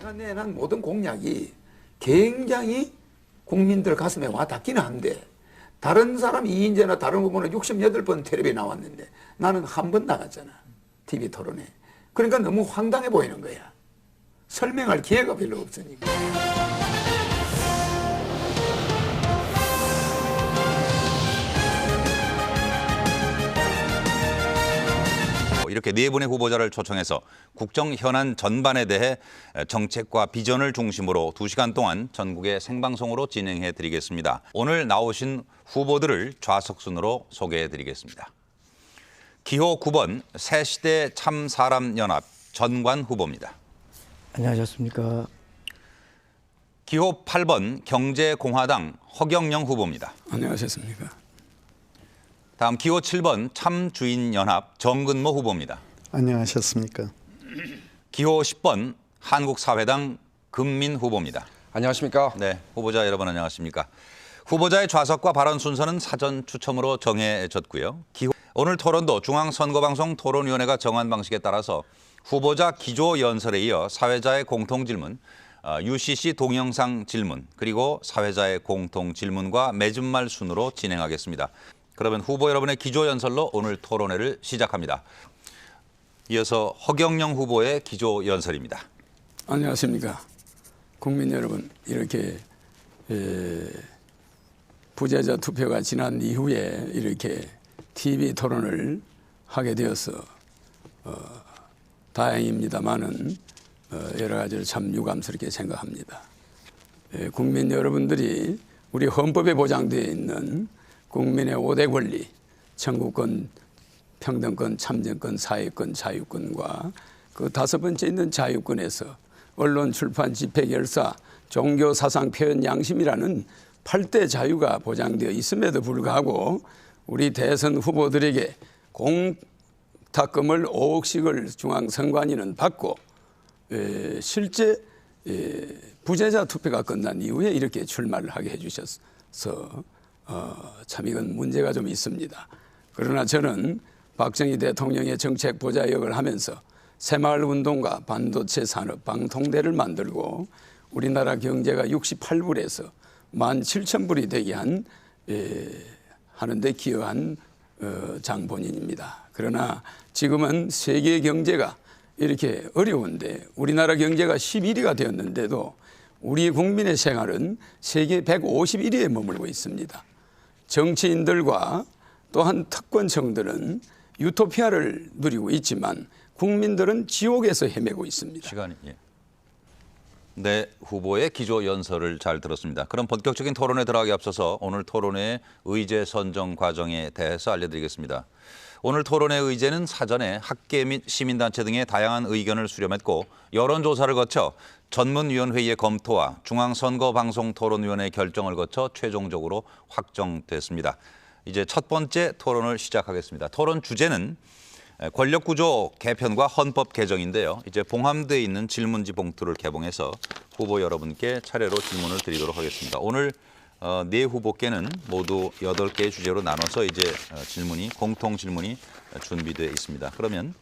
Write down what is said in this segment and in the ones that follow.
내가 내놓은 모든 공약이 굉장히 국민들 가슴에 와 닿기는 한데 다른 사람 이인재나 다른 후보는 68번 텔레비에 나왔는데 나는 한 번 나갔잖아. TV 토론에. 그러니까 너무 황당해 보이는 거야. 설명할 기회가 별로 없으니까. 이렇게 네 분의 후보자를 초청해서 국정 현안 전반에 대해 정책과 비전을 중심으로 2시간 동안 전국의 생방송으로 진행해 드리겠습니다. 오늘 나오신 후보들을 좌석순으로 소개해 드리겠습니다. 기호 9번 새시대 참사람연합 전관 후보입니다. 안녕하셨습니까. 기호 8번 경제공화당 허경영 후보입니다. 안녕하셨습니까. 다음 기호 7번 참주인연합 정근모 후보입니다. 안녕하셨습니까. 기호 10번 한국사회당 금민 후보입니다. 안녕하십니까. 네, 후보자 여러분 안녕하십니까. 후보자의 좌석과 발언 순서는 사전 추첨으로 정해졌고요. 오늘 토론도 중앙선거방송 토론위원회가 정한 방식에 따라서 후보자 기조연설에 이어 사회자의 공통질문, UCC 동영상 질문, 그리고 사회자의 공통질문과 맺은말 순으로 진행하겠습니다. 그러면 후보 여러분의 기조연설로 오늘 토론회를 시작합니다. 이어서 허경영 후보의 기조연설입니다. 안녕하십니까. 국민 여러분, 이렇게 부재자 투표가 지난 이후에 이렇게 TV 토론을 하게 되어서 다행입니다만은 여러 가지를 참 유감스럽게 생각합니다. 국민 여러분들이 우리 헌법에 보장되어 있는 국민의 5대 권리, 청구권, 평등권, 참정권, 사회권, 자유권과 그 5번째 있는 자유권에서 언론, 출판, 집회, 결사, 종교, 사상, 표현, 양심이라는 8대 자유가 보장되어 있음에도 불구하고 우리 대선 후보들에게 공탁금을 5억씩을 중앙선관위는 받고 실제 부재자 투표가 끝난 이후에 이렇게 출마를 하게 해주셔서 참 이건 문제가 좀 있습니다. 그러나 저는 박정희 대통령의 정책 보좌역을 하면서 새마을운동과 반도체 산업 방통대를 만들고 우리나라 경제가 68불에서 17,000불이 되게 하는데 기여한 장본인입니다. 그러나 지금은 세계 경제가 이렇게 어려운데 우리나라 경제가 11위가 되었는데도 우리 국민의 생활은 세계 151위에 머물고 있습니다. 정치인들과 또한 특권층들은 유토피아를 누리고 있지만 국민들은 지옥에서 헤매고 있습니다. 시간이 네, 후보의 기조 연설을 잘 들었습니다. 그럼 본격적인 토론에 들어가기 앞서서 오늘 토론회의 의제 선정 과정에 대해서 알려드리겠습니다. 오늘 토론회 의제는 사전에 학계 및 시민단체 등의 다양한 의견을 수렴했고 여론조사를 거쳐 전문위원회의 검토와 중앙선거방송토론위원회 결정을 거쳐 최종적으로 확정됐습니다. 이제 첫 번째 토론을 시작하겠습니다. 토론 주제는 권력구조 개편과 헌법 개정인데요. 이제 봉함되어 있는 질문지 봉투를 개봉해서 후보 여러분께 차례로 질문을 드리도록 하겠습니다. 오늘 네 후보께는 모두 8개의 주제로 나눠서 이제 공통 질문이 준비되어 있습니다. 그러면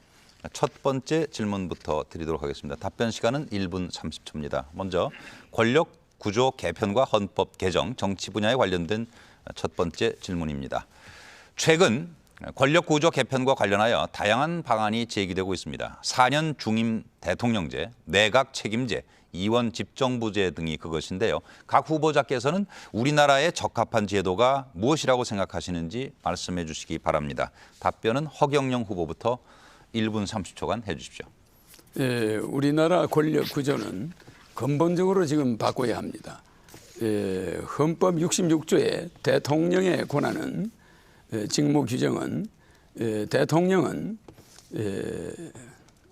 첫 번째 질문부터 드리도록 하겠습니다. 답변 시간은 1분 30초입니다. 먼저 권력구조 개편과 헌법 개정, 정치 분야에 관련된 첫 번째 질문입니다. 최근 권력구조 개편과 관련하여 다양한 방안이 제기되고 있습니다. 4년 중임 대통령제, 내각 책임제, 이원 집정부제 등이 그것인데요. 각 후보자께서는 우리나라에 적합한 제도가 무엇이라고 생각하시는지 말씀해 주시기 바랍니다. 답변은 허경영 후보부터 1분 30초간 해 주십시오. 우리나라 권력 구조는 근본적으로 지금 바꿔야 합니다. 헌법 66조의 대통령의 권한은 직무 규정은 대통령은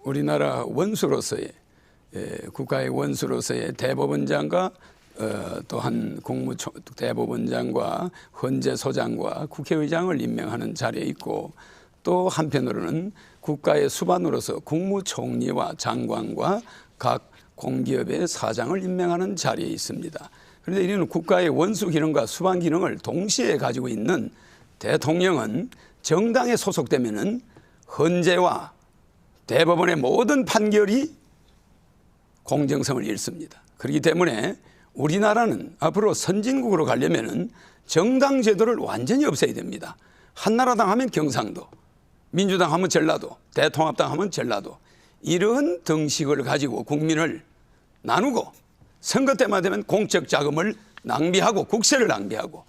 우리나라 원수로서의 국가의 원수로서의 대법원장과 또한 대법원장과 헌재소장과 국회의장을 임명하는 자리에 있고 또 한편으로는 국가의 수반으로서 국무총리와 장관과 각 공기업의 사장을 임명하는 자리에 있습니다. 그런데 이는 국가의 원수 기능과 수반 기능을 동시에 가지고 있는 대통령은 정당에 소속되면은, '헌재와 대법원의 모든 판결이 공정성을 잃습니다. 그렇기 때문에 우리나라는 앞으로 선진국으로 가려면은 정당 제도를 완전히 없애야 됩니다. 한나라당 하면 경상도, 민주당 하면 전라도, 대통합당 하면 전라도, 이런 등식을 가지고 국민을 나누고 선거 때만 되면 공적 자금을 낭비하고 국세를 낭비하고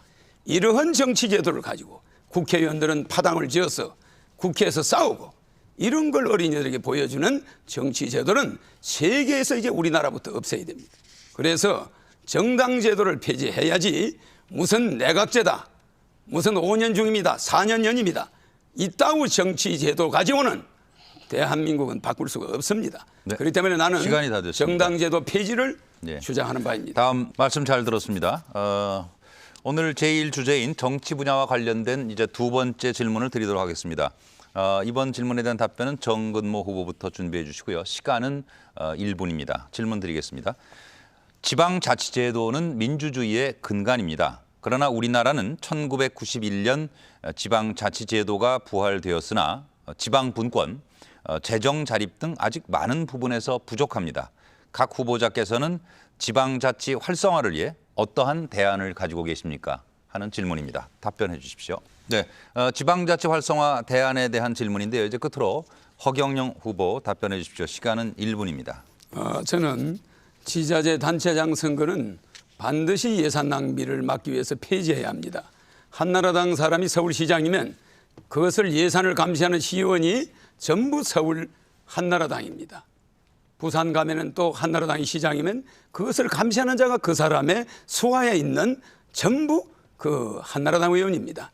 이러한 정치 제도를 가지고 국회의원들은 파당을 지어서 국회에서 싸우고 이런 걸 어린이들에게 보여주는 정치 제도는 세계에서 이제 우리나라부터 없애야 됩니다. 그래서 정당 제도를 폐지해야지 무슨 내각제다, 무슨 5년 중입니다, 4년 연임이다, 이따위 정치 제도 가지고는 대한민국은 바꿀 수가 없습니다. 네. 그렇기 때문에 나는 시간이 다 됐습니다. 정당 제도 폐지를 네. 주장하는 바입니다. 다음 말씀 잘 들었습니다. 오늘 제1 주제인 정치 분야와 관련된 이제 두 번째 질문을 드리도록 하겠습니다. 이번 질문에 대한 답변은 정근모 후보부터 준비해 주시고요. 시간은 1분입니다. 질문 드리겠습니다. 지방자치제도는 민주주의의 근간입니다. 그러나 우리나라는 1991년 지방자치제도가 부활되었으나 지방분권, 재정자립 등 아직 많은 부분에서 부족합니다. 각 후보자께서는 지방자치 활성화를 위해 어떠한 대안을 가지고 계십니까? 하는 질문입니다. 답변해 주십시오. 네, 지방자치 활성화 대안에 대한 질문인데요. 이제 끝으로 허경영 후보 답변해 주십시오. 시간은 1분입니다. 저는 지자체 단체장 선거는 반드시 예산 낭비를 막기 위해서 폐지해야 합니다. 한나라당 사람이 서울시장이면 그것을 예산을 감시하는 시의원이 전부 서울 한나라당입니다. 부산 가면은 또 한나라당이 시장이면 그것을 감시하는 자가 그 사람의 수하에 있는 전부 그 한나라당 의원입니다.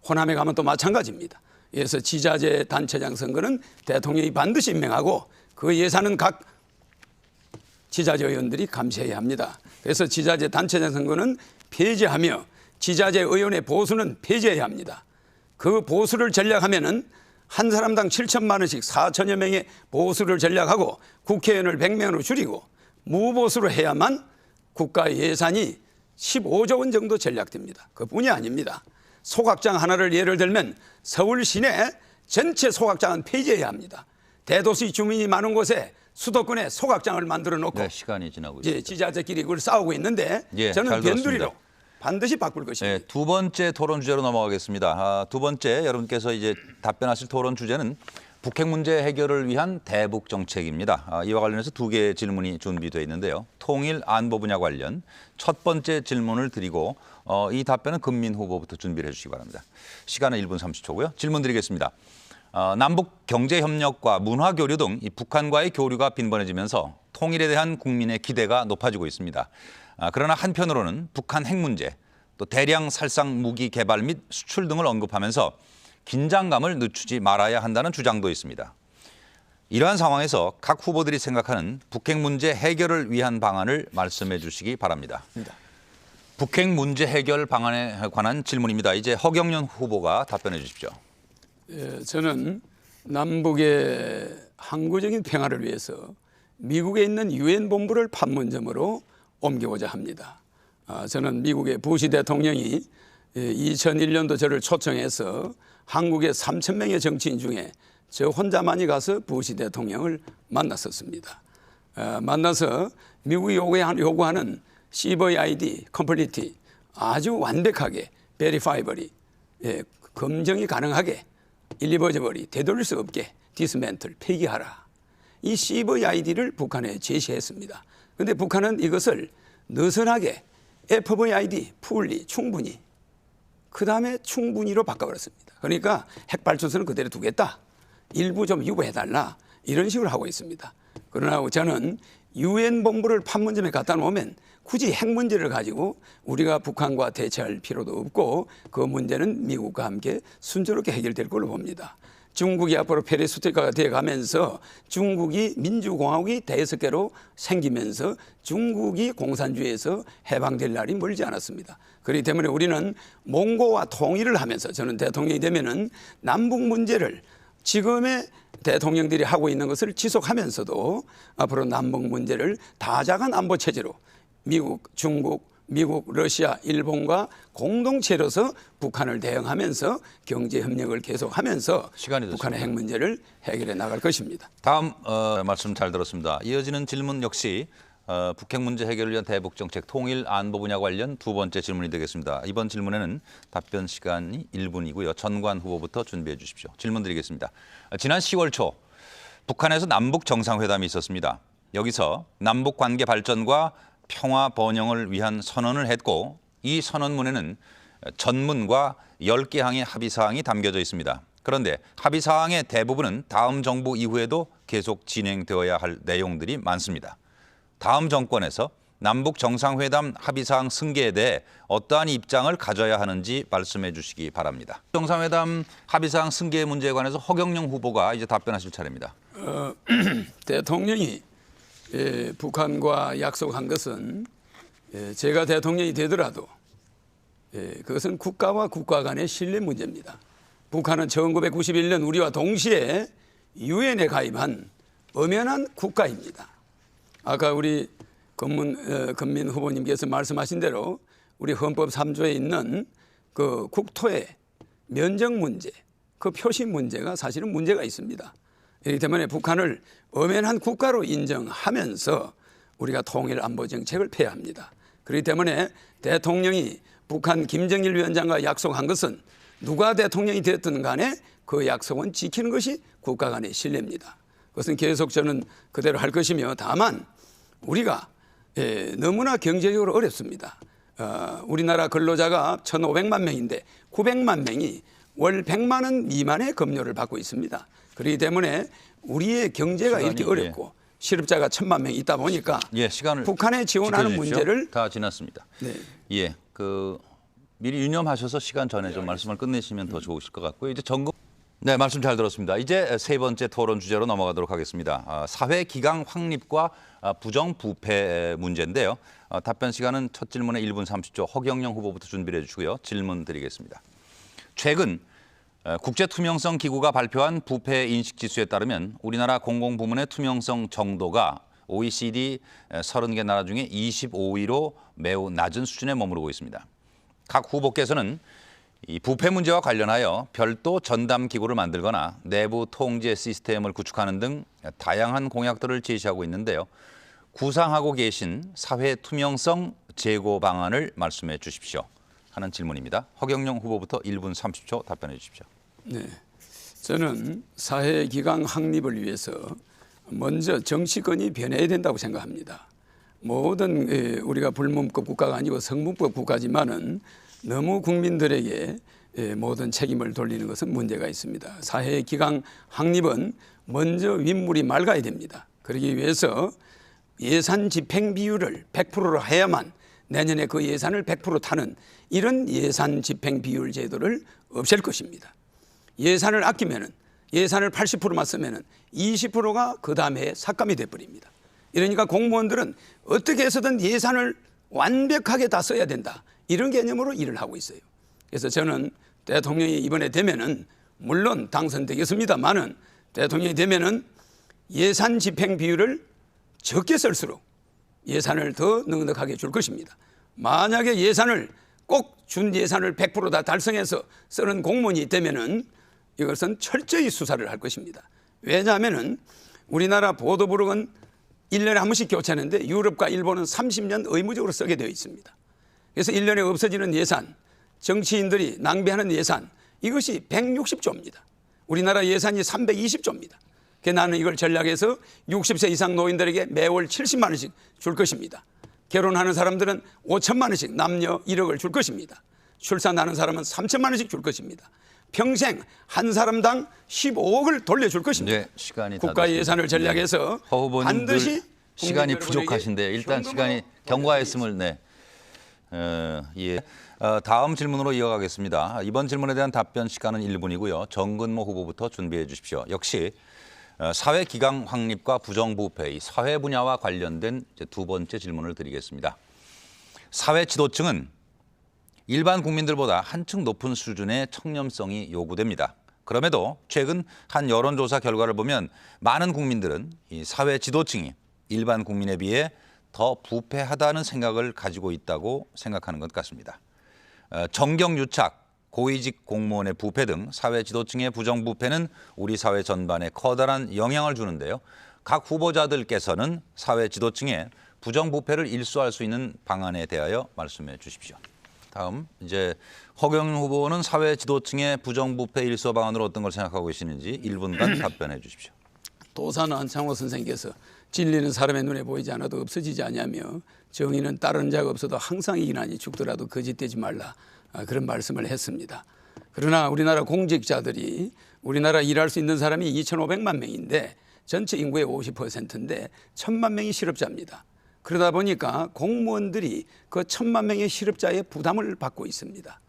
호남에 가면 또 마찬가지입니다. 그래서 지자체 단체장 선거는 대통령이 반드시 임명하고 그 예산은 각 지자체 의원들이 감시해야 합니다. 그래서 지자체 단체장 선거는 폐지하며 지자체 의원의 보수는 폐지해야 합니다. 그 보수를 전략하면은 한 사람당 7천만 원씩 4천여 명의 보수를 전략하고 국회의원을 100명으로 줄이고 무보수로 해야만 국가 예산이 15조 원 정도 전략됩니다. 그뿐이 아닙니다. 소각장 하나를 예를 들면 서울 시내 전체 소각장은 폐지해야 합니다. 대도시 주민이 많은 곳에 수도권에 소각장을 만들어 놓고 네, 시간이 지나고 있습니다. 지자체끼리 그걸 싸우고 있는데 저는 변두리로 반드시 바꿀 것입니다. 네, 두 번째 토론 주제로 넘어가겠습니다. 두 번째 여러분께서 이제 답변하실 토론 주제는 북핵 문제 해결을 위한 대북 정책입니다. 이와 관련해서 두 개의 질문이 준비되어 있는데요. 통일 안보 분야 관련 첫 번째 질문을 드리고 이 답변은 금민 후보부터 준비를 해주시기 바랍니다. 시간은 1분 30초고요. 질문 드리겠습니다. 남북 경제협력과 문화교류 등 이 북한과의 교류가 빈번해지면서 통일에 대한 국민의 기대가 높아지고 있습니다. 그러나 한편으로는 북한 핵 문제, 또 대량 살상 무기 개발 및 수출 등을 언급하면서 긴장감을 늦추지 말아야 한다는 주장도 있습니다. 이러한 상황에서 각 후보들이 생각하는 북핵 문제 해결을 위한 방안을 말씀해 주시기 바랍니다. 북핵 문제 해결 방안에 관한 질문입니다. 이제 허경영 후보가 답변해 주십시오. 저는 남북의 항구적인 평화를 위해서 미국에 있는 유엔 본부를 판문점으로 옮기고자 합니다. 저는 미국의 부시 대통령이 2001년도 저를 초청해서 한국의 3,000명의 정치인 중에 저 혼자만이 가서 부시 대통령을 만났었습니다. 만나서 미국이 요구하는 CVID, 컴플리티 아주 완벽하게 베리파이버리 검증이 가능하게 일리버저버리 되돌릴 수 없게 디스멘틀 폐기하라. 이 CVID를 북한에 제시했습니다. 그런데 북한은 이것을 느슨하게 FVID, 풀리, 충분히 그다음에 충분히로 바꿔버렸습니다. 그러니까 핵발전소는 그대로 두겠다. 일부 좀 유보해달라. 이런 식으로 하고 있습니다. 그러나 저는 유엔 본부를 판문점에 갖다 놓으면 굳이 핵 문제를 가지고 우리가 북한과 대처할 필요도 없고 그 문제는 미국과 함께 순조롭게 해결될 걸로 봅니다. 중국이 앞으로 페레스트리카가 되어가면서 중국이 민주공화국이 다섯 개로 생기면서 중국이 공산주의에서 해방될 날이 멀지 않았습니다. 그렇기 때문에 우리는 몽고와 통일을 하면서 저는 대통령이 되면은 남북 문제를 지금의 대통령들이 하고 있는 것을 지속하면서도 앞으로 남북 문제를 다자간 안보 체제로 미국, 중국, 미국, 러시아, 일본과 공동체로서 북한을 대응하면서 경제 협력을 계속하면서 북한의 핵 문제를 해결해 나갈 것입니다. 다음 말씀 잘 들었습니다. 이어지는 질문 역시 북핵 문제 해결을 위한 대북 정책 통일 안보 분야 관련 두 번째 질문이 되겠습니다. 이번 질문에는 답변 시간이 1분이고요. 전관 후보부터 준비해 주십시오. 질문 드리겠습니다. 지난 10월 초 북한에서 남북 정상회담이 있었습니다. 여기서 남북 관계 발전과 평화 번영을 위한 선언을 했고 이 선언문에는 전문과 10개 항의 합의사항이 담겨져 있습니다. 그런데 합의사항의 대부분은 다음 정부 이후에도 계속 진행되어야 할 내용들이 많습니다. 다음 정권에서 남북 정상회담 합의사항 승계에 대해 어떠한 입장을 가져야 하는지 말씀해 주시기 바랍니다. 정상회담 합의사항 승계 문제에 관해서 허경영 후보가 이제 답변하실 차례입니다. 대통령이 북한과 약속한 것은 제가 대통령이 되더라도 그것은 국가와 국가 간의 신뢰 문제입니다. 북한은 1991년 우리와 동시에 유엔에 가입한 엄연한 국가입니다. 아까 우리 건민 후보님께서 말씀하신 대로 우리 헌법 3조에 있는 그 국토의 면적 문제, 그 표시 문제가 사실은 문제가 있습니다. 그렇기 때문에 북한을 엄연한 국가로 인정하면서 우리가 통일 안보 정책을 펴야 합니다. 그렇기 때문에 대통령이 북한 김정일 위원장과 약속한 것은 누가 대통령이 되었든 간에 그 약속은 지키는 것이 국가 간의 신뢰입니다. 그것은 계속 저는 그대로 할 것이며 다만 우리가 너무나 경제적으로 어렵습니다. 우리나라 근로자가 1,500만 명인데 900만 명이 월 100만 원 미만의 급료를 받고 있습니다. 그렇기 때문에 우리의 경제가 이렇게 어렵고 실업자가 1,000만 명 있다 보니까 시간을 북한에 지원하는 문제를 다 지났습니다. 네. 미리 유념하셔서 시간 전에 좀 말씀을 끝내시면 더 좋으실 것 같고요. 이제 네, 말씀 잘 들었습니다. 이제 세 번째 토론 주제로 넘어가도록 하겠습니다. 사회 기강 확립과 부정부패 문제인데요. 답변 시간은 첫 질문에 1분 30초 허경영 후보부터 준비해 주시고요. 질문 드리겠습니다. 최근 국제투명성 기구가 발표한 부패 인식 지수에 따르면 우리나라 공공부문의 투명성 정도가 OECD 30개 나라 중에 25위로 매우 낮은 수준에 머무르고 있습니다. 각 후보께서는 이 부패 문제와 관련하여 별도 전담 기구를 만들거나 내부 통제 시스템을 구축하는 등 다양한 공약들을 제시하고 있는데요. 구상하고 계신 사회 투명성 제고 방안을 말씀해 주십시오. 하는 질문입니다. 허경영 후보부터 1분 30초 답변해 주십시오. 네, 저는 사회 기강 확립을 위해서 먼저 정치권이 변해야 된다고 생각합니다. 모든 우리가 불문법 국가가 아니고 성문법 국가지만은 너무 국민들에게 모든 책임을 돌리는 것은 문제가 있습니다. 사회 기강 확립은 먼저 윗물이 맑아야 됩니다. 그러기 위해서 예산 집행 비율을 100%로 해야만 내년에 그 예산을 100% 타는 이런 예산 집행 비율 제도를 없앨 것입니다. 예산을 아끼면은 예산을 80%만 쓰면은 20%가 그 다음에 삭감이 돼버립니다. 이러니까 공무원들은 어떻게 해서든 예산을 완벽하게 다 써야 된다. 이런 개념으로 일을 하고 있어요. 그래서 저는 대통령이 이번에 되면은 물론 당선되겠습니다만은 대통령이 되면은 예산 집행 비율을 적게 쓸수록 예산을 더 넉넉하게 줄 것입니다. 만약에 예산을 꼭 준 예산을 100% 다 달성해서 쓰는 공무원이 있다면은 이것은 철저히 수사를 할 것입니다. 왜냐하면은 우리나라 보도부록은 1년에 한 번씩 교체하는데 유럽과 일본은 30년 의무적으로 쓰게 되어 있습니다. 그래서 1년에 없어지는 예산, 정치인들이 낭비하는 예산 이것이 160조입니다. 우리나라 예산이 320조입니다. 그래서 나는 이걸 전략해서 60세 이상 노인들에게 매월 70만 원씩 줄 것입니다. 결혼하는 사람들은 5천만 원씩 남녀 1억을 줄 것입니다. 출산하는 사람은 3천만 원씩 줄 것입니다. 평생 한 사람당 15억을 돌려줄 것입니다. 네, 시간이 국가 예산을 전략해서 반드시 시간이 부족하신데 일단 시간이 경과했음을 다음 질문으로 이어가겠습니다. 이번 질문에 대한 답변 시간은 1분이고요. 정근모 후보부터 준비해 주십시오. 역시 사회 기강 확립과 부정부패, 사회 분야와 관련된 두 번째 질문을 드리겠습니다. 사회 지도층은 일반 국민들보다 한층 높은 수준의 청렴성이 요구됩니다. 그럼에도 최근 한 여론조사 결과를 보면 많은 국민들은 이 사회 지도층이 일반 국민에 비해 더 부패하다는 생각을 가지고 있다고 생각하는 것 같습니다. 정경유착, 고위직 공무원의 부패 등 사회 지도층의 부정부패는 우리 사회 전반에 커다란 영향을 주는데요. 각 후보자들께서는 사회 지도층의 부정부패를 일소할 수 있는 방안에 대하여 말씀해 주십시오. 다음 이제 허경영 후보는 사회 지도층의 부정부패 일소 방안으로 어떤 걸 생각하고 계시는지 1분간 답변해 주십시오. 도사는 안창호 선생께서 진리는 사람의 눈에 보이지 않아도 없어지지 아니하며 정의는 따르는 자가 없어도 항상 이기나니 죽더라도 거짓되지 말라. 그런 말씀을 했습니다. 그러나 우리나라 공직자들이 우리나라 일할 수 있는 사람이 2,500만 명인데 전체 인구의 50%인데 1,000만 명이 실업자입니다. 그러다 보니까 공무원들이 그 1,000만 명의 실업자의 부담을 받고 있습니다.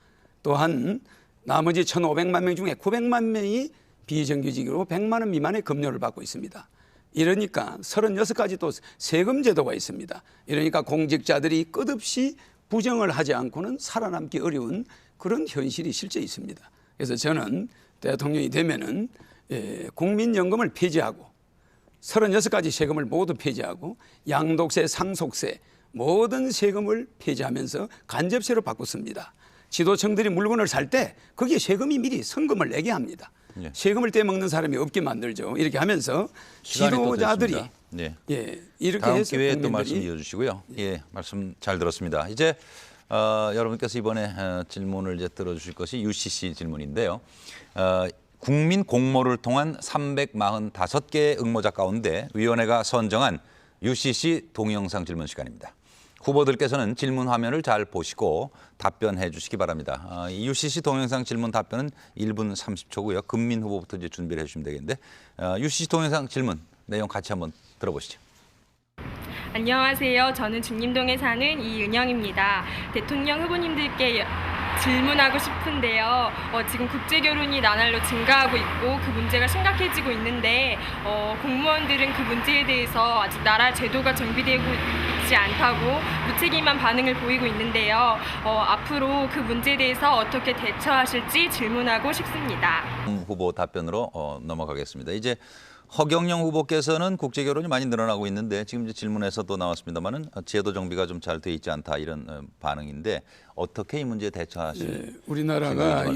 또한 나머지 1,500만 명 중에 900만 명이 비정규직으로 100만 원 미만의 급료를 받고 있습니다. 이러니까 36가지 또 세금 제도가 있습니다. 이러니까 공직자들이 끝없이 부정을 하지 않고는 살아남기 어려운 그런 현실이 실제 있습니다. 그래서 저는 대통령이 되면은 국민연금을 폐지하고 36가지 세금을 모두 폐지하고 양도세, 상속세 모든 세금을 폐지하면서 간접세로 바꿨습니다. 지도층들이 물건을 살 때 거기에 세금이 미리 성금을 내게 합니다. 예. 세금을 떼먹는 사람이 없게 만들죠. 이렇게 하면서 지도자들이 이렇게 다음 해서 기회에 또 말씀 이어주시고요. 예, 말씀 잘 들었습니다. 이제 여러분께서 이번에 질문을 이제 들어주실 것이 UCC 질문인데요. 국민 공모를 통한 345개의 응모자 가운데 위원회가 선정한 UCC 동영상 질문 시간입니다. 후보들께서는 질문 화면을 잘 보시고 답변해 주시기 바랍니다. 이 UCC 동영상 질문 답변은 1분 30초고요. 금민 후보부터 이제 준비를 해주시면 되겠는데 UCC 동영상 질문 내용 같이 한번 들어보시죠. 안녕하세요. 저는 중림동에 사는 이은영입니다. 대통령 후보님들께 질문하고 싶은데요. 지금 국제결혼이 나날로 증가하고 있고 그 문제가 심각해지고 있는데 공무원들은 그 문제에 대해서 아직 나라 제도가 정비되고 있지 않다고 무책임한 반응을 보이고 있는데요. 앞으로 그 문제에 대해서 어떻게 대처하실지 질문하고 싶습니다. 후보 답변으로 넘어가겠습니다. 이제 허경영 후보께서는 국제결혼이 많이 늘어나고 있는데 지금 이제 질문에서도 나왔습니다만은 제도 정비가 좀 잘 돼 있지 않다 이런 반응인데 어떻게 이 문제에 대처하실? 우리나라가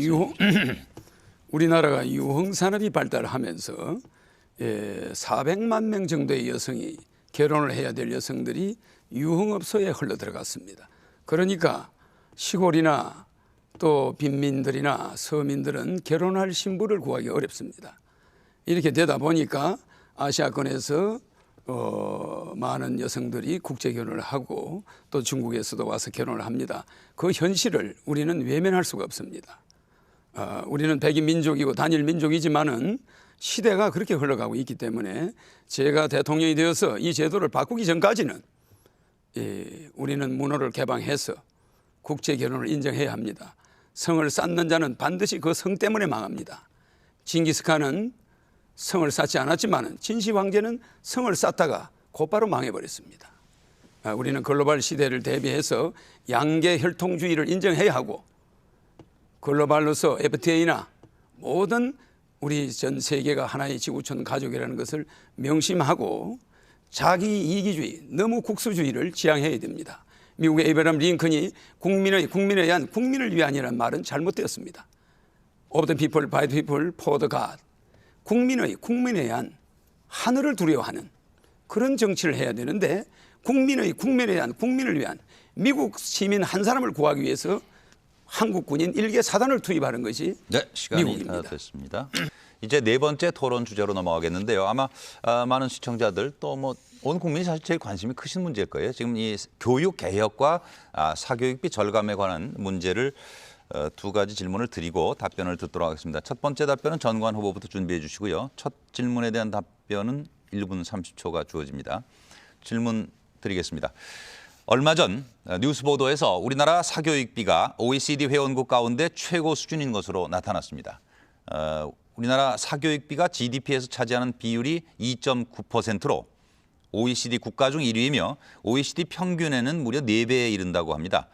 유흥 산업이 발달하면서 400만 명 정도의 여성이 결혼을 해야 될 여성들이 유흥업소에 흘러 들어갔습니다. 그러니까 시골이나 또 빈민들이나 서민들은 결혼할 신부를 구하기 어렵습니다. 이렇게 되다 보니까 아시아권에서 많은 여성들이 국제 결혼을 하고 또 중국에서도 와서 결혼을 합니다. 그 현실을 우리는 외면할 수가 없습니다. 우리는 백인 민족이고 단일 민족이지만은 시대가 그렇게 흘러가고 있기 때문에 제가 대통령이 되어서 이 제도를 바꾸기 전까지는 우리는 문호를 개방해서 국제 결혼을 인정해야 합니다. 성을 쌓는 자는 반드시 그 성 때문에 망합니다. 징기스칸은 성을 쌓지 않았지만 진시 황제는 성을 쌓다가 곧바로 망해버렸습니다. 우리는 글로벌 시대를 대비해서 양계 혈통주의를 인정해야 하고 글로벌로서 FTA나 모든 우리 전 세계가 하나의 지구촌 가족이라는 것을 명심하고 자기 이기주의, 너무 국수주의를 지향해야 됩니다. 미국의 에이브라함 링컨이 국민에 의한 국민을 위한이라는 말은 잘못되었습니다. Of the people, by the people, for the God. 국민에 의한 하늘을 두려워하는 그런 정치를 해야 되는데 국민에 의한 국민을 위한 미국 시민 한 사람을 구하기 위해서 한국 군인 1개 사단을 투입하는 것이 시간이 미국입니다. 다 됐습니다. 이제 네 번째 토론 주제로 넘어가겠는데요. 아마 많은 시청자들 또 온 국민이 사실 제일 관심이 크신 문제일 거예요. 지금 이 교육 개혁과 사교육비 절감에 관한 문제를 두 가지 질문을 드리고 답변을 듣도록 하겠습니다. 첫 번째 답변은 전관 후보부터 준비해 주시고요. 첫 질문에 대한 답변은 1분 30초가 주어집니다. 질문 드리겠습니다. 얼마 전 뉴스 보도에서 우리나라 사교육비가 OECD 회원국 가운데 최고 수준인 것으로 나타났습니다. 우리나라 사교육비가 GDP에서 차지하는 비율이 2.9%로 OECD 국가 중 1위이며 OECD 평균에는 무려 4배에 이른다고 합니다.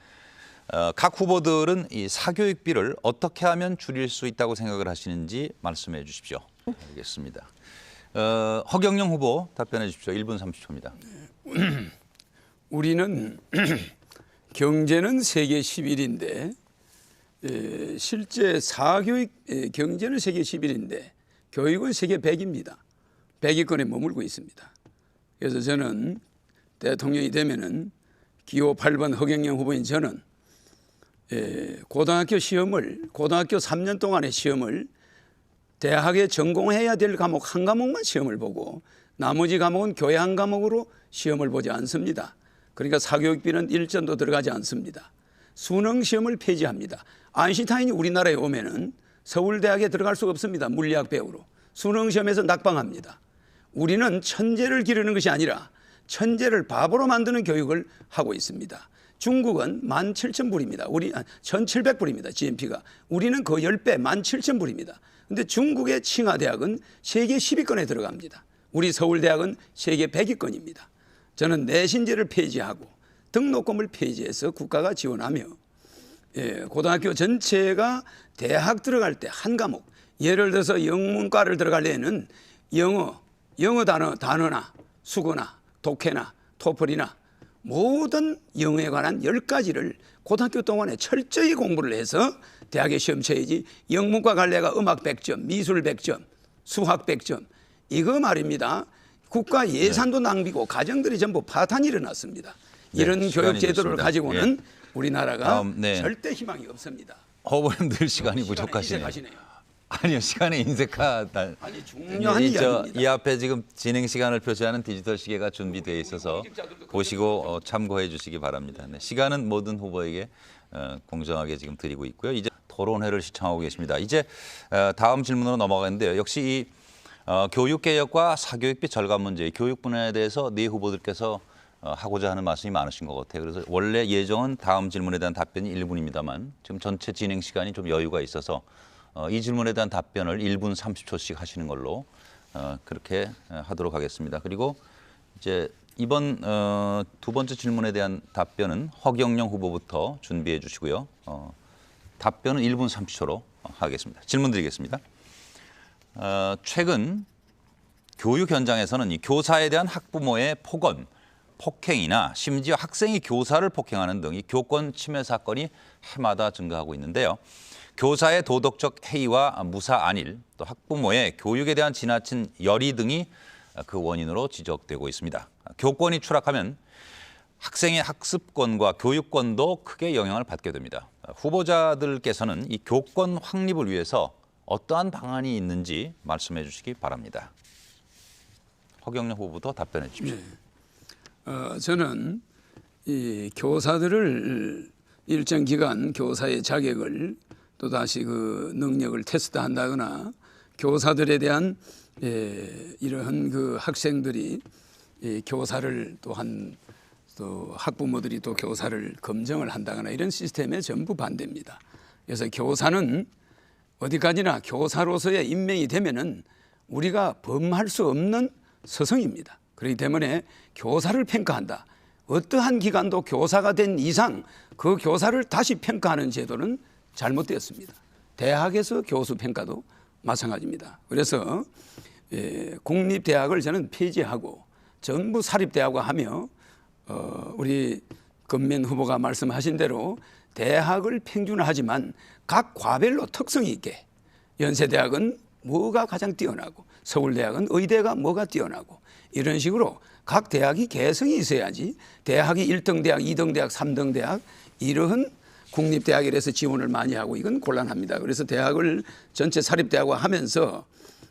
각 후보들은 이 사교육비를 어떻게 하면 줄일 수 있다고 생각을 하시는지 말씀해 주십시오. 알겠습니다. 허경영 후보 답변해 주십시오. 1분 30초입니다. 우리는 경제는 세계 11인데 실제 사교육 경제는 세계 11인데 교육은 세계 100입니다. 100위권에 머물고 있습니다. 그래서 저는 대통령이 되면은 기호 8번 허경영 후보인 저는 고등학교 3년 동안의 시험을 대학에 전공해야 될 과목 한 과목만 시험을 보고 나머지 과목은 교회 한 과목으로 시험을 보지 않습니다. 그러니까 사교육비는 1전도 들어가지 않습니다. 수능 시험을 폐지합니다. 아인슈타인이 우리나라에 오면은 서울대학에 들어갈 수가 없습니다. 물리학 배우로. 수능 시험에서 낙방합니다. 우리는 천재를 기르는 것이 아니라 천재를 바보로 만드는 교육을 하고 있습니다. 중국은 17,000불입니다. 1,700불입니다. GNP가. 우리는 그 10배 17,000불입니다. 그런데 중국의 칭화대학은 세계 10위권에 들어갑니다. 우리 서울대학은 세계 100위권입니다. 저는 내신제를 폐지하고 등록금을 폐지해서 국가가 지원하며 고등학교 전체가 대학 들어갈 때 한 과목, 예를 들어서 영문과를 들어가려면 영어 단어나 수거나 독해나 토플이나 모든 영어에 관한 10가지를 고등학교 동안에 철저히 공부를 해서 대학에 시험 쳐야지. 영문과 갈래가 음악 100점, 미술 100점, 수학 100점. 이거 말입니다. 국가 예산도 낭비고 가정들이 전부 파탄이 일어났습니다. 이런 교육 제도를 가지고는 우리나라가 절대 희망이 없습니다. 후보님 늘 시간이 부족하시네요. 아니요, 시간의 인색화. 아니, 중요한 이야기입니다. 이 앞에 지금 진행 시간을 표시하는 디지털 시계가 준비되어 있어서 보시고 참고해 주시기 바랍니다. 네, 시간은 모든 후보에게 공정하게 지금 드리고 있고요. 이제 토론회를 시청하고 계십니다. 이제 다음 질문으로 넘어가는데요. 역시 이 교육개혁과 사교육비 절감 문제, 교육 분야에 대해서 네 후보들께서 하고자 하는 말씀이 많으신 것 같아요. 그래서 원래 예정은 다음 질문에 대한 답변이 1분입니다만 지금 전체 진행 시간이 좀 여유가 있어서 이 질문에 대한 답변을 1분 30초씩 하시는 걸로 그렇게 하도록 하겠습니다. 그리고 이제 이번 두 번째 질문에 대한 답변은 허경영 후보부터 준비해 주시고요. 답변은 1분 30초로 하겠습니다. 질문 드리겠습니다. 최근 교육 현장에서는 이 교사에 대한 학부모의 폭언, 폭행이나 심지어 학생이 교사를 폭행하는 등 이 교권 침해 사건이 해마다 증가하고 있는데요. 교사의 도덕적 해이와 무사 안일, 또 학부모의 교육에 대한 지나친 열의 등이 그 원인으로 지적되고 있습니다. 교권이 추락하면 학생의 학습권과 교육권도 크게 영향을 받게 됩니다. 후보자들께서는 이 교권 확립을 위해서 어떠한 방안이 있는지 말씀해 주시기 바랍니다. 허경영 후보부터 답변해 주십시오. 네. 저는 이 교사들을 일정 기간 교사의 자격을 또다시 그 능력을 테스트한다거나 교사들에 대한 이러한 그 학생들이 교사를 또한 또 학부모들이 또 교사를 검증을 한다거나 이런 시스템에 전부 반대입니다. 그래서 교사는 어디까지나 교사로서의 임명이 되면은 우리가 범할 수 없는 서성입니다. 그렇기 때문에 교사를 평가한다. 어떠한 기관도 교사가 된 이상 그 교사를 다시 평가하는 제도는 잘못되었습니다. 대학에서 교수 평가도 마찬가지입니다. 그래서 공립대학을 저는 폐지하고 전부 사립대학화하며 우리 금면 후보가 말씀하신 대로 대학을 평준화하지만 각 과별로 특성이 있게 연세대학은 뭐가 가장 뛰어나고 서울대학은 의대가 뭐가 뛰어나고 이런 식으로 각 대학이 개성이 있어야지 대학이 1등 대학, 2등 대학, 3등 대학 이러한 국립대학이라서 지원을 많이 하고 이건 곤란합니다. 그래서 대학을 전체 사립대학화하면서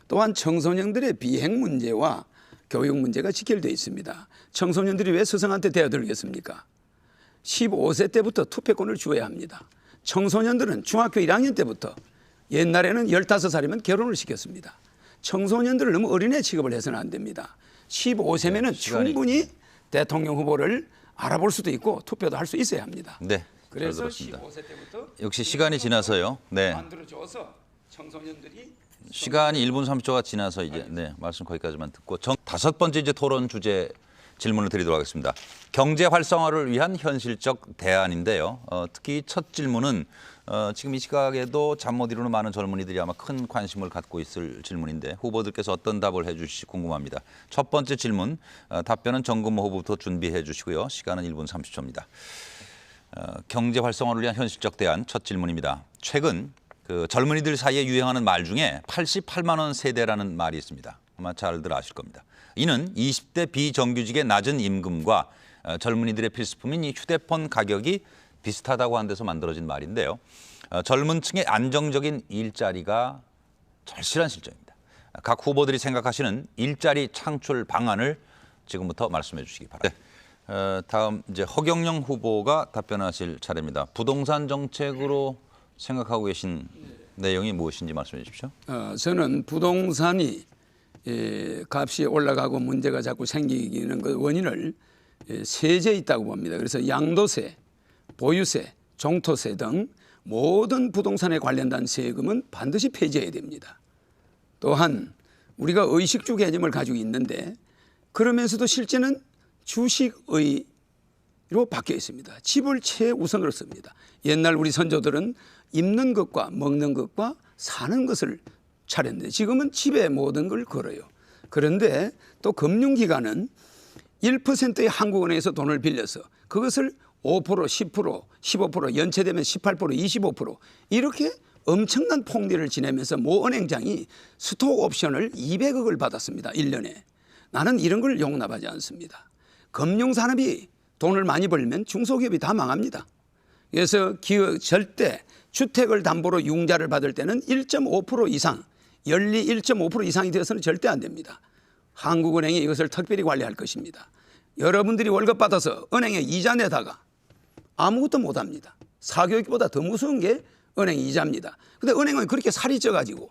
또한 청소년들의 비행 문제와 교육 문제가 직결되어 있습니다. 청소년들이 왜 스승한테 대어들겠습니까? 15세 때부터 투표권을 주어야 합니다. 청소년들은 중학교 1학년 때부터 옛날에는 15살이면 결혼을 시켰습니다. 청소년들을 너무 어린애 취급을 해서는 안 됩니다. 15세면은 충분히 대통령 후보를 알아볼 수도 있고 투표도 할 수 있어야 합니다. 네, 그래서 15세 때부터 역시 시간이 지나서요. 네, 만들어줘서 청소년들이 시간이 1분 30초가 지나서 이제 말씀 거기까지만 듣고 다섯 번째 이제 토론 주제 질문을 드리도록 하겠습니다. 경제 활성화를 위한 현실적 대안인데요. 특히 첫 질문은 지금 이 시각에도 잠 못 이루는 많은 젊은이들이 아마 큰 관심을 갖고 있을 질문인데 후보들께서 어떤 답을 해주실지 궁금합니다. 첫 번째 질문, 답변은 정근모 후보부터 준비해 주시고요. 시간은 1분 30초입니다. 경제 활성화를 위한 현실적 대안 첫 질문입니다. 최근 그 젊은이들 사이에 유행하는 말 중에 88만 원 세대라는 말이 있습니다. 아마 잘들 아실 겁니다. 이는 20대 비정규직의 낮은 임금과 젊은이들의 필수품인 이 휴대폰 가격이 비슷하다고 한 데서 만들어진 말인데요. 젊은 층의 안정적인 일자리가 절실한 실정입니다. 각 후보들이 생각하시는 일자리 창출 방안을 지금부터 말씀해 주시기 바랍니다. 네. 다음 이제 허경영 후보가 답변하실 차례입니다. 부동산 정책으로 생각하고 계신 내용이 무엇인지 말씀해 주십시오. 저는 부동산이 값이 올라가고 문제가 자꾸 생기는 그 원인을 세제에 있다고 봅니다. 그래서 양도세, 보유세, 종토세 등 모든 부동산에 관련된 세금은 반드시 폐지해야 됩니다. 또한 우리가 의식주 개념을 가지고 있는데 그러면서도 실제는 주식의로 바뀌어 있습니다. 집을 최우선으로 씁니다. 옛날 우리 선조들은 입는 것과 먹는 것과 사는 것을 차렸는데 지금은 집에 모든 걸 걸어요. 그런데 또 금융기관은 1%의 한국은행에서 돈을 빌려서 그것을 5%, 10%, 15%, 연체되면 18%, 25% 이렇게 엄청난 폭리를 지내면서 모 은행장이 스톡 옵션을 200억을 받았습니다. 1년에. 나는 이런 걸 용납하지 않습니다. 금융산업이 돈을 많이 벌면 중소기업이 다 망합니다. 그래서 기업 절대 주택을 담보로 융자를 받을 때는 1.5% 이상, 연리 1.5% 이상이 되어서는 절대 안 됩니다. 한국은행이 이것을 특별히 관리할 것입니다. 여러분들이 월급 받아서 은행에 이자 내다가 아무것도 못합니다. 사교육보다 더 무서운 게 은행 이자입니다. 그런데 은행은 그렇게 살이 쪄가지고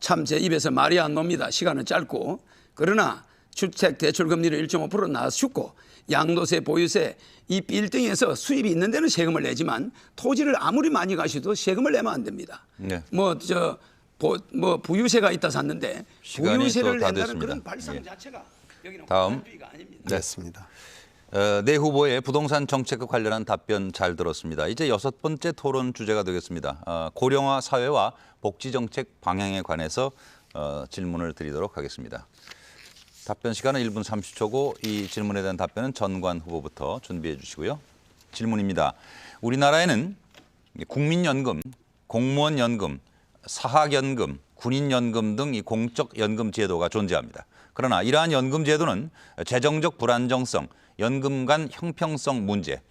참 제 입에서 말이 안 놉니다. 시간은 짧고. 그러나 주택 대출 금리를 1.5% 낮추고 양도세, 보유세 이 빌딩에서 수입이 있는 데는 세금을 내지만 토지를 아무리 많이 가셔도 세금을 내면 안 됩니다. 네. 부유세가 있다 샀는데 부유세를 낸다는 됐습니다. 그런 발상 자체가 여기는 다음. 공산주의가 아닙니다. 됐습니다. 네 후보의 부동산 정책과 관련한 답변 잘 들었습니다. 이제 6번째 토론 주제가 되겠습니다. 고령화 사회와 복지 정책 방향에 관해서 질문을 드리도록 하겠습니다. 답변 시간은 1분 30초고 이 질문에 대한 답변은 전관 후보부터 준비해 주시고요. 질문입니다. 우리나라에는 국민연금, 공무원연금, 사학연금, 군인연금 등 이 공적연금 제도가 존재합니다. 그러나 이러한 연금 제도는 재정적 불안정성, 연금 간 형평성 문제,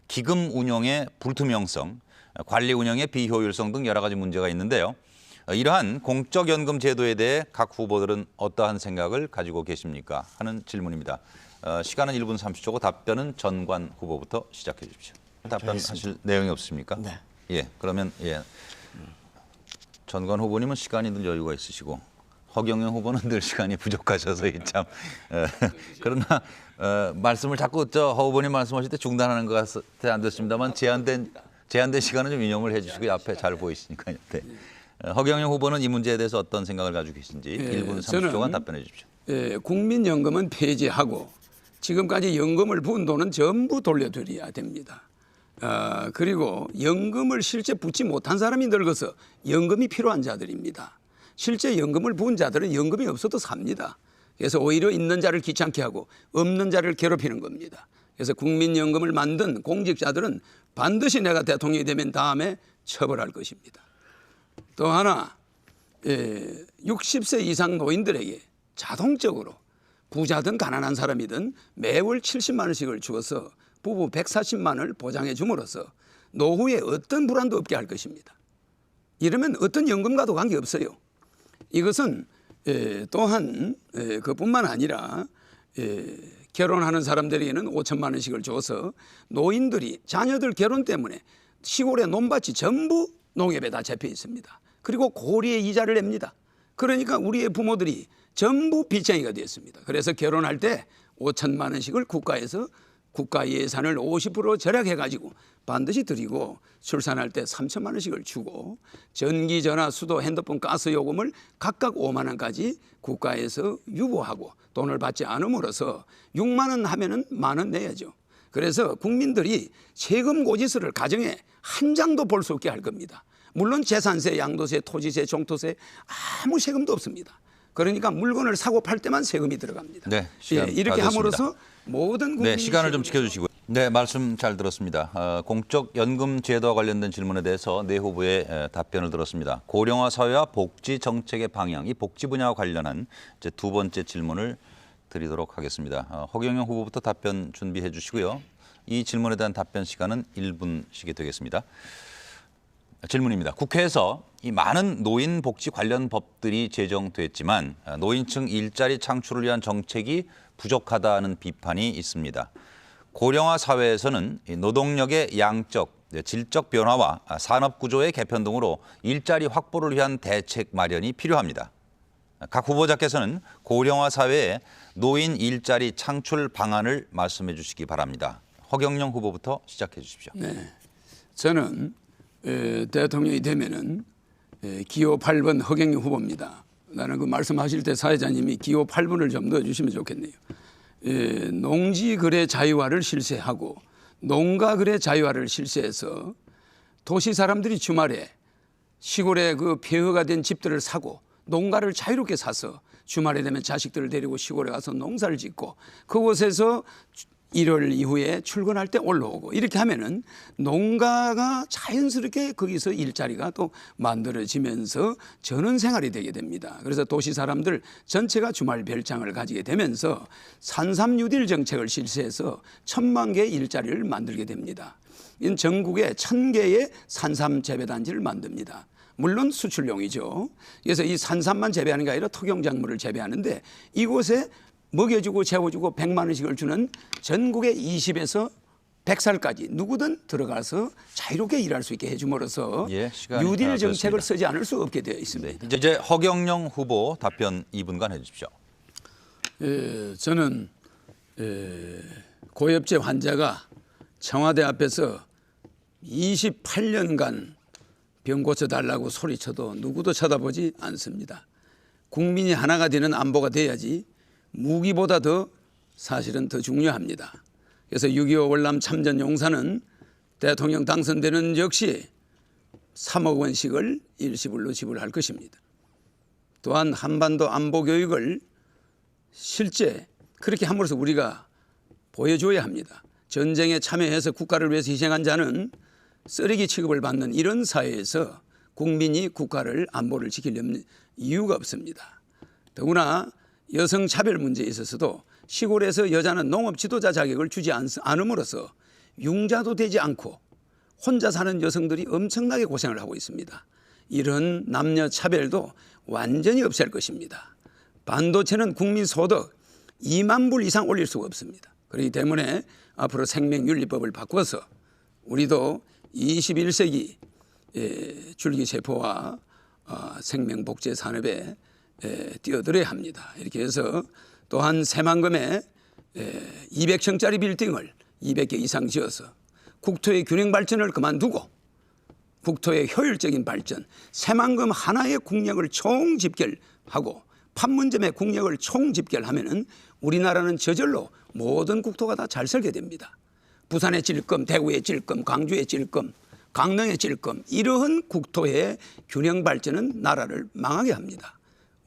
기금 운영의 불투명성, 관리 운영의 비효율성 등 여러 가지 문제가 있는데요. 이러한 공적연금 제도에 대해 각 후보들은 어떠한 생각을 가지고 계십니까? 하는 질문입니다. 시간은 1분 30초고 답변은 전관 후보부터 시작해 주십시오. 답변하실 내용이 없습니까? 네. 예, 그러면 예. 전관 후보님은 시간이 늘 여유가 있으시고 허경영 후보는 늘 시간이 부족하셔서 참 그러나 말씀을 자꾸 허 후보님 말씀하실 때 중단하는 것 같아 안 됐습니다만 제한된 시간은 좀 인용을 해주시고 앞에 잘 보이시니까요. 네. 허경영 후보는 이 문제에 대해서 어떤 생각을 가지고 계신지 1분 30초간 답변해 주십시오. 국민연금은 폐지하고 지금까지 연금을 부은 돈은 전부 돌려드려야 됩니다. 그리고 연금을 실제 붓지 못한 사람이 늙어서 연금이 필요한 자들입니다. 실제 연금을 부은 자들은 연금이 없어도 삽니다. 그래서 오히려 있는 자를 귀찮게 하고 없는 자를 괴롭히는 겁니다. 그래서 국민연금을 만든 공직자들은 반드시 내가 대통령이 되면 다음에 처벌할 것입니다. 또 하나 60세 이상 노인들에게 자동적으로 부자든 가난한 사람이든 매월 70만 원씩을 주어서 부부 140만 원을 보장해 줌으로써 노후에 어떤 불안도 없게 할 것입니다. 이러면 어떤 연금과도 관계없어요. 이것은 또한 그뿐만 아니라 결혼하는 사람들에게는 5천만 원씩을 줘서 노인들이 자녀들 결혼 때문에 시골의 논밭이 전부 농협에 다 잡혀 있습니다. 그리고 고리의 이자를 냅니다. 그러니까 우리의 부모들이 전부 빚쟁이가 되었습니다. 그래서 결혼할 때 5천만 원씩을 국가에서 국가 예산을 50% 절약해가지고 반드시 드리고 출산할 때 3천만 원씩을 주고 전기, 전화, 수도, 핸드폰, 가스 요금을 각각 5만 원까지 국가에서 유보하고 돈을 받지 않음으로써 6만 원 하면은 1만 원 내야죠. 그래서 국민들이 세금 고지서를 가정에 한 장도 볼 수 없게 할 겁니다. 물론 재산세, 양도세, 토지세, 종토세 아무 세금도 없습니다. 그러니까 물건을 사고 팔 때만 세금이 들어갑니다. 네, 이렇게 함으로써 모든 국민이 네, 시간을 좀 지켜주시고요. 네, 말씀 잘 들었습니다. 공적연금 제도와 관련된 질문에 대해서 네 후보의 답변을 들었습니다. 고령화 사회와 복지 정책의 방향, 이 복지 분야와 관련한 이제 두 번째 질문을 드리도록 하겠습니다. 허경영 후보부터 답변 준비해 주시고요. 이 질문에 대한 답변 시간은 1분씩이 되겠습니다. 질문입니다. 국회에서 이 많은 노인 복지 관련 법들이 제정됐지만 노인층 일자리 창출을 위한 정책이 부족하다는 비판이 있습니다. 고령화 사회에서는 노동력의 양적, 질적 변화와 산업 구조의 개편 등으로 일자리 확보를 위한 대책 마련이 필요합니다. 각 후보자께서는 고령화 사회의 노인 일자리 창출 방안을 말씀해 주시기 바랍니다. 허경영 후보부터 시작해 주십시오. 네, 저는 대통령이 되면은 기호 8번 허경영 후보입니다. 나는 그 말씀하실 때 사회자님이 기호 8번을 좀 넣어주시면 좋겠네요. 농지거래 자유화를 실시하고 농가거래 자유화를 실시해서 도시 사람들이 주말에 시골에 그 폐허가 된 집들을 사고 농가를 자유롭게 사서 주말에 되면 자식들을 데리고 시골에 가서 농사를 짓고 그곳에서 1월 이후에 출근할 때 올라오고 이렇게 하면은 농가가 자연스럽게 거기서 일자리가 또 만들어지면서 전원 생활이 되게 됩니다. 그래서 도시 사람들 전체가 주말 별장을 가지게 되면서 산삼 뉴딜 정책을 실시해서 1,000만 개의 일자리를 만들게 됩니다. 이는 전국에 1,000개의 산삼 재배단지를 만듭니다. 물론 수출용이죠. 그래서 이 산삼만 재배하는 게 아니라 토경작물을 재배하는데 이곳에 먹여주고 재워주고 100만 원씩을 주는 전국의 20에서 100살까지 누구든 들어가서 자유롭게 일할 수 있게 해줌으로써 뉴딜 정책을 쓰지 않을 수 없게 되어 있습니다. 네, 이제 허경영 후보 답변 2분간 해주십시오. 저는 고엽제 환자가 청와대 앞에서 28년간 병 고쳐달라고 소리쳐도 누구도 쳐다보지 않습니다. 국민이 하나가 되는 안보가 돼야지 무기보다 더 사실은 더 중요합니다. 그래서 6.25 월남 참전 용사는 대통령 당선되는 역시 3억 원씩을 일시불로 지불할 것입니다. 또한 한반도 안보 교육을 실제 그렇게 함으로써 우리가 보여줘야 합니다. 전쟁에 참여해서 국가를 위해서 희생한 자는 쓰레기 취급을 받는 이런 사회에서 국민이 국가를 안보를 지키려는 이유가 없습니다. 더구나 여성 차별 문제에 있어서도 시골에서 여자는 농업 지도자 자격을 주지 않음으로써 융자도 되지 않고 혼자 사는 여성들이 엄청나게 고생을 하고 있습니다. 이런 남녀 차별도 완전히 없앨 것입니다. 반도체는 국민 소득 2만 불 이상 올릴 수가 없습니다. 그렇기 때문에 앞으로 생명윤리법을 바꿔서 우리도 21세기 줄기세포와 생명복제 산업에 뛰어들어야 합니다. 이렇게 해서 또한 새만금에 200층짜리 빌딩을 200개 이상 지어서 국토의 균형 발전을 그만두고 국토의 효율적인 발전, 새만금 하나의 국력을 총집결하고 판문점의 국력을 총집결하면은 우리나라는 저절로 모든 국토가 다 잘 설계 됩니다. 부산의 찔끔, 대구의 찔끔, 광주의 찔끔, 강릉의 찔끔 이러한 국토의 균형 발전은 나라를 망하게 합니다.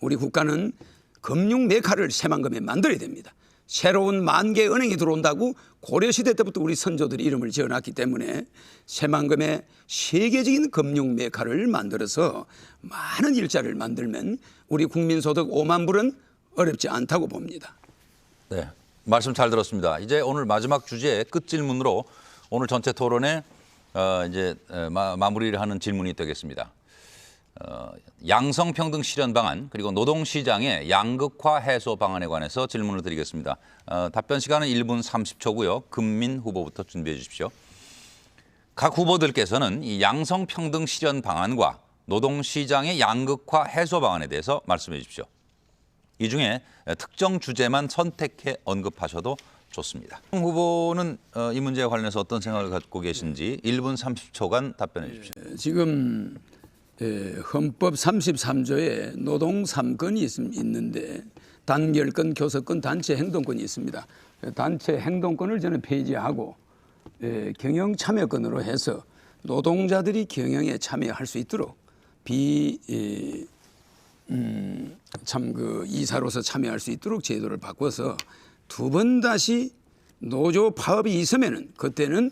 우리 국가는 금융 메카를 새만금에 만들어야 됩니다. 새로운 만개 은행이 들어온다고 고려시대 때부터 우리 선조들이 이름을 지어놨기 때문에 새만금에 세계적인 금융 메카를 만들어서 많은 일자리를 만들면 우리 국민소득 5만 불은 어렵지 않다고 봅니다. 네, 말씀 잘 들었습니다. 이제 오늘 마지막 주제 끝 질문으로 오늘 전체 토론에 이제 마무리를 하는 질문이 되겠습니다. 양성평등 실현 방안 그리고 노동시장의 양극화 해소 방안에 관해서 질문을 드리겠습니다. 답변 시간은 1분 30초고요. 금민 후보부터 준비해 주십시오. 각 후보들께서는 이 양성평등 실현 방안과 노동시장의 양극화 해소 방안에 대해서 말씀해 주십시오. 이 중에 특정 주제만 선택해 언급하셔도 좋습니다. 후보는 이 문제에 관련해서 어떤 생각을 갖고 계신지 1분 30초간 답변해 주십시오. 지금 헌법 33조에 노동 3권이 있는데 단결권, 교섭권, 단체 행동권이 있습니다. 단체 행동권을 저는 폐지하고 경영 참여권으로 해서 노동자들이 경영에 참여할 수 있도록 이사로서 참여할 수 있도록 제도를 바꿔서 두 번 다시 노조 파업이 있으면은 그때는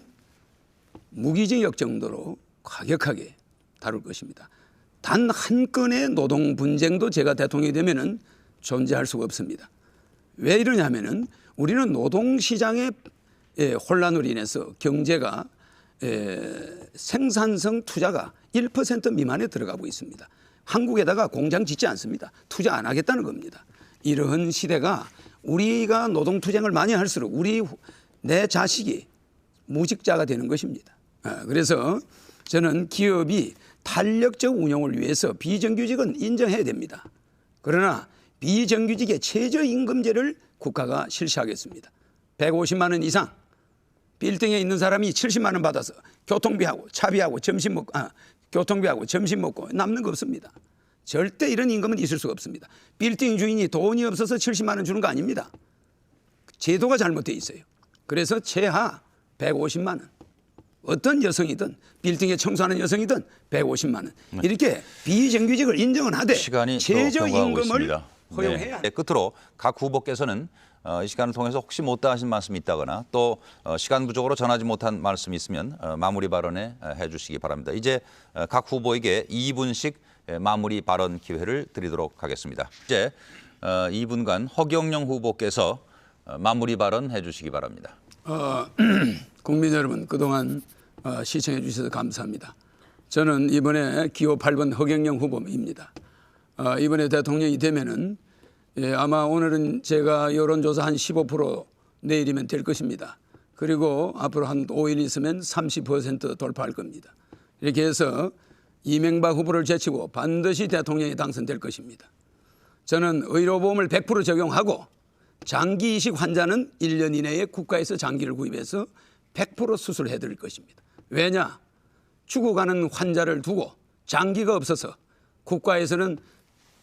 무기징역 정도로 과격하게 다룰 것입니다. 단 한 건의 노동 분쟁도 제가 대통령이 되면은 존재할 수가 없습니다. 왜 이러냐면은 우리는 노동시장의 혼란으로 인해서 경제가 생산성 투자가 1% 미만에 들어가고 있습니다. 한국에다가 공장 짓지 않습니다. 투자 안 하겠다는 겁니다. 이러한 시대가 우리가 노동투쟁을 많이 할수록 내 자식이 무직자가 되는 것입니다. 그래서 저는 기업이 탄력적 운영을 위해서 비정규직은 인정해야 됩니다. 그러나 비정규직의 최저임금제를 국가가 실시하겠습니다. 150만 원 이상 빌딩에 있는 사람이 70만 원 받아서 교통비하고 차비하고 교통비하고 점심 먹고 남는 거 없습니다. 절대 이런 임금은 있을 수가 없습니다. 빌딩 주인이 돈이 없어서 70만 원 주는 거 아닙니다. 제도가 잘못되어 있어요. 그래서 최하 150만 원. 어떤 여성이든 빌딩에 청소하는 여성이든 150만 원. 이렇게 비정규직을 인정은 하되 최저임금을 허용해야 합니다. 끝으로 각 후보께서는 이 시간을 통해서 혹시 못다 하신 말씀이 있다거나 또 시간 부족으로 전하지 못한 말씀이 있으면 마무리 발언해 주시기 바랍니다. 이제 각 후보에게 2분씩 마무리 발언 기회를 드리도록 하겠습니다. 이제 2분간 허경영 후보께서 마무리 발언해 주시기 바랍니다. 국민 여러분 그동안 시청해 주셔서 감사합니다. 저는 이번에 기호 8번 허경영 후보입니다. 이번에 대통령이 되면은 아마 오늘은 제가 여론조사 한 15% 내일이면 될 것입니다. 그리고 앞으로 한 5일 있으면 30% 돌파할 겁니다. 이렇게 해서 이명박 후보를 제치고 반드시 대통령이 당선될 것입니다. 저는 의료보험을 100% 적용하고 장기 이식 환자는 1년 이내에 국가에서 장기를 구입해서 100% 수술해 드릴 것입니다. 왜냐? 죽어가는 환자를 두고 장기가 없어서 국가에서는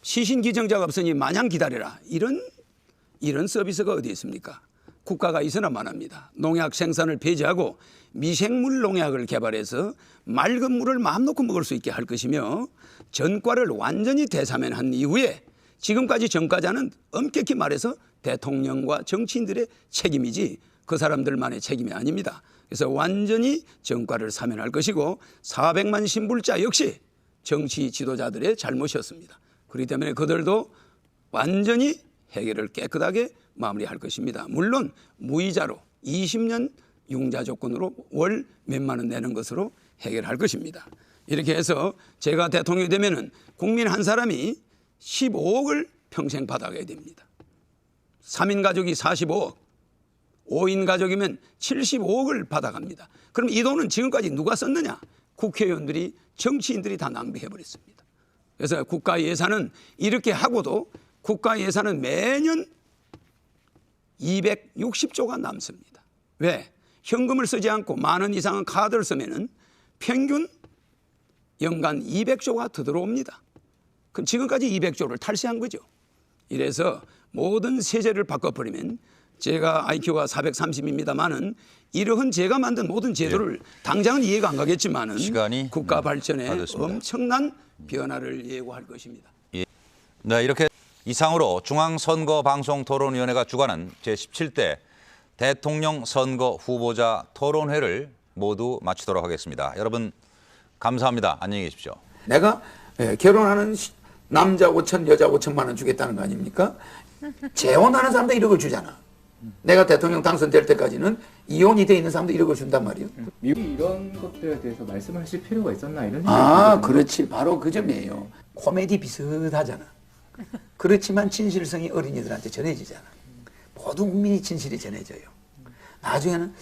시신기증자가 없으니 마냥 기다려라. 이런 서비스가 어디 있습니까? 국가가 있으나 마나입니다. 농약 생산을 폐지하고 미생물 농약을 개발해서 맑은 물을 마음 놓고 먹을 수 있게 할 것이며 전과를 완전히 대사면한 이후에 지금까지 전과자는 엄격히 말해서 대통령과 정치인들의 책임이지 그 사람들만의 책임이 아닙니다. 그래서 완전히 전과를 사면할 것이고 400만 신불자 역시 정치 지도자들의 잘못이었습니다. 그렇기 때문에 그들도 완전히 해결을 깨끗하게 마무리할 것입니다. 물론 무이자로 20년 융자 조건으로 월 몇만 원 내는 것으로 해결할 것입니다. 이렇게 해서 제가 대통령이 되면은 국민 한 사람이 15억을 평생 받아가야 됩니다. 3인 가족이 45억, 5인 가족이면 75억을 받아갑니다. 그럼 이 돈은 지금까지 누가 썼느냐? 국회의원들이 정치인들이 다 낭비해버렸습니다. 그래서 국가 예산은 이렇게 하고도 국가 예산은 매년 260조가 남습니다. 왜? 현금을 쓰지 않고 10,000원 이상은 카드를 쓰면은 평균 연간 200조가 더 들어옵니다. 그럼 지금까지 200조를 탈세한 거죠. 이래서 모든 세제를 바꿔버리면 제가 IQ가 430입니다만은 이러한 제가 만든 모든 제도를 당장은 이해가 안 가겠지만은 국가 발전에 엄청난 변화를 예고할 것입니다. 네, 이렇게 이상으로 중앙선거방송토론위원회가 주관한 제17대 대통령 선거 후보자 토론회를 모두 마치도록 하겠습니다. 여러분 감사합니다. 안녕히 계십시오. 내가 결혼하는 남자 5천, 여자 5천만 원 주겠다는 거 아닙니까? 재혼하는 사람도 1억을 주잖아. 내가 대통령 당선될 때까지는 이혼이 돼 있는 사람도 1억을 준단 말이에요. 미국이 이런 것들에 대해서 말씀하실 필요가 있었나 이런 그렇지. 바로 그 점이에요. 코미디 비슷하잖아. 그렇지만 진실성이 어린이들한테 전해지잖아. 모든 국민이 진실이 전해져요. 나중에는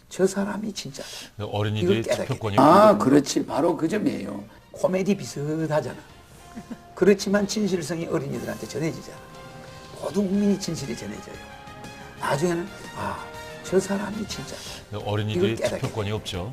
저 사람이 진짜다. 어린이들이 투표권이 그렇지. 바로 그 점이에요. 코미디 비슷하잖아. 그렇지만 진실성이 어린이들한테 전해지잖아. 모든 국민이 진실이 전해져요. 나중에는 아, 저 사람이 진짜 어린이들이 이걸 깨닫게 투표권이 없죠.